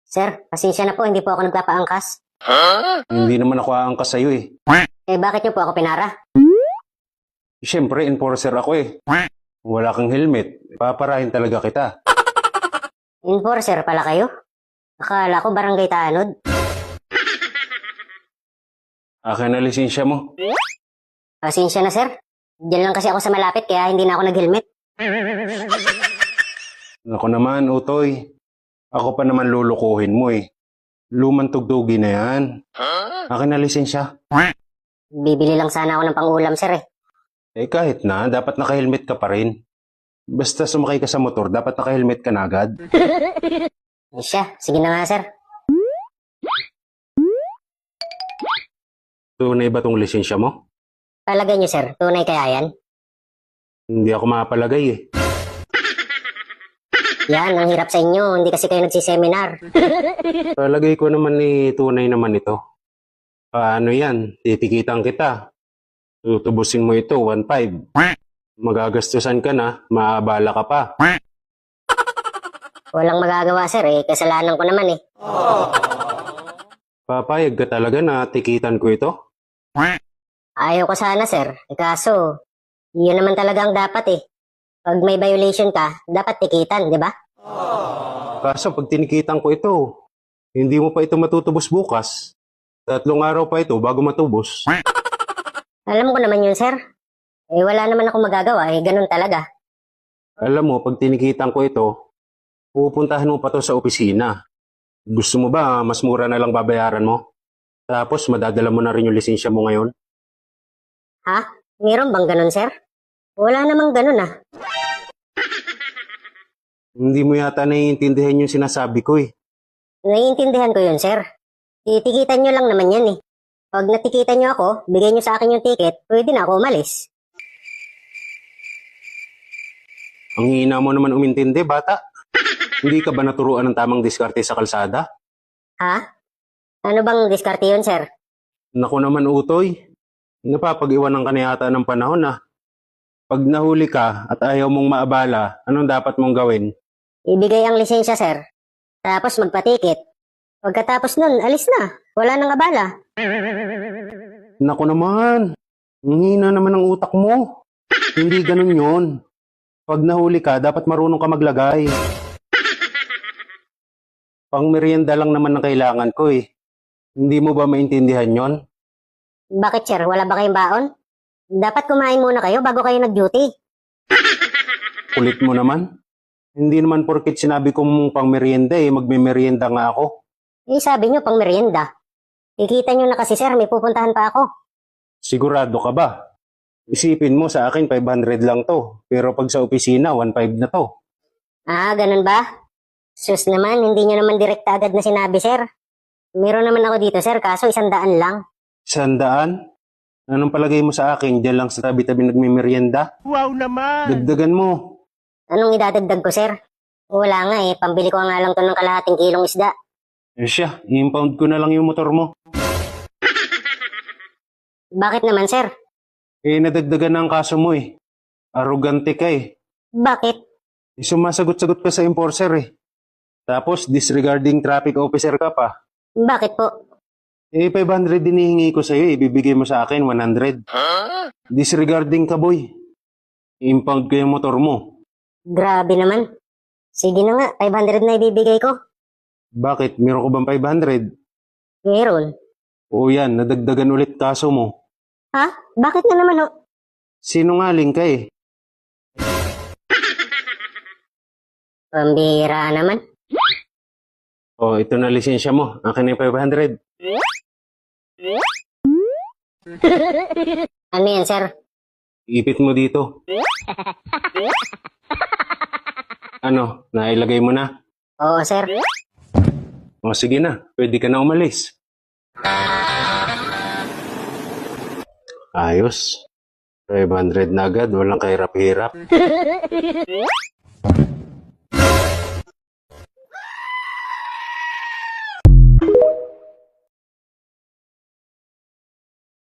Sir, pasensya na po, hindi po ako nagpapaangkas. Hindi naman ako aangkas sa'yo eh. Eh, bakit niyo po ako pinara? Siyempre, enforcer ako eh. Wala kang helmet. Paparahin talaga kita. Enforcer pala kayo? Akala ko barangay tanod. Akin na lisensya mo. Pasensya na, sir. Diyan lang kasi ako sa malapit, kaya hindi na ako nag-helmet. Ako naman, Utoy. Ako pa naman lulukuhin mo eh. Lumang tugtugi na yan. Akin na lisensya. Bibili lang sana ako ng pang-ulam, sir eh. Eh kahit na, dapat naka-helmet ka pa rin. Basta sumakay ka sa motor, dapat naka-helmet ka na agad. Eh, siya, sige na nga, sir. Tunay ba tong lisensya mo? Palagay niyo, sir, tunay kaya yan? Hindi ako mapalagay eh. Yan, ang hirap sa inyo, hindi kasi kayo nagsiseminar. Palagay ko naman ni tunay naman ito. Paano yan? Titikitan kita. Tutubusin mo ito, 1.5. Magagastusan ka na, maabala ka pa. Walang magagawa, sir eh, kasalanan ko naman eh. Papayag ka talaga na tikitan ko ito? Ayaw ko sana, sir. Eh, kaso, yun naman talaga ang dapat eh. Pag may violation ka, dapat tikitan, di ba? Kaso pag tinikitan ko ito, hindi mo pa ito matutubos bukas. 3 araw pa ito bago matubos. Alam ko naman yun, sir. Eh, wala naman ako magagawa eh, ganun talaga. Alam mo, pag tinikitan ko ito, pupuntahan mo pa to sa opisina. Gusto mo ba mas mura na lang babayaran mo? Tapos madadala mo na rin yung lisensya mo ngayon? Ha? Meron bang ganun, sir? Wala namang ganun ah. Hindi mo yata naiintindihan yung sinasabi ko eh. Naiintindihan ko yun, sir. Titikitan nyo lang naman yan eh. Pag natikitan nyo ako, bigay nyo sa akin yung ticket, pwede na ako umalis. Ang hina mo naman umintindi, bata. Hindi ka ba naturuan ng tamang diskarte sa kalsada? Ha? Ano bang diskarte yun, sir? Naku naman, Utoy. Napapag-iwanan ka na yata ng panahon ah. Pag nahuli ka at ayaw mong maabala, anong dapat mong gawin? Ibigay ang lisensya, sir. Tapos magpatikit. Pagkatapos nun, alis na. Wala nang abala. Naku naman. Ang hina naman ng utak mo. Hindi ganun yon. Pag nahuli ka, dapat marunong ka maglagay. Pang merienda lang naman ang kailangan ko eh. Hindi mo ba maintindihan yon? Bakit, sir? Wala ba kayong baon? Dapat kumain muna kayo bago kayo nag-duty. Kulit mo naman. Hindi naman porkit sinabi kong pang merienda eh, magme-merienda nga ako. Eh, sabi nyo pang merienda. Ikita nyo na kasi, sir, may pupuntahan pa ako. Sigurado ka ba? Isipin mo sa akin 500 lang to. Pero pag sa opisina, 1.5 na to. Ah, ganun ba? Sus naman, hindi nyo naman direkta agad na sinabi, sir. Meron naman ako dito, sir, kaso 100 lang. 100? Anong palagay mo sa akin? Diyan lang sa tabi-tabi nagme-merienda? Wow naman! Dagdagan mo. Anong idadagdag ko, sir? Wala nga eh, pambili ko nga lang to ng kalahating kilong isda. Eh siya, i-impound ko na lang yung motor mo. Bakit naman, sir? Eh, nadagdagan na ang kaso mo eh. Arrogante ka eh. Bakit? Eh, sumasagot-sagot ka sa enforcer eh. Tapos, disregarding traffic officer ka pa. Bakit po? Eh, 500 din hihingi ko sa'yo, ibibigay mo sa akin 100. Disregarding ka, boy. I-impound ko yung motor mo. Grabe naman. Sige na nga, 500 na ibibigay ko. Bakit? Meron ko bang 500? Meron. Oo yan, nadagdagan ulit kaso mo. Ha? Bakit na naman ho? Sinungaling ka eh. Pambihira naman. Oh, ito na lisensya mo. Akin na yung 500. Ano yan, sir? Ipit mo dito. Ano, nailagay mo na? Oo, sir. O sige na, pwede ka na umalis. Ayos. 500 na agad, walang kahirap-hirap.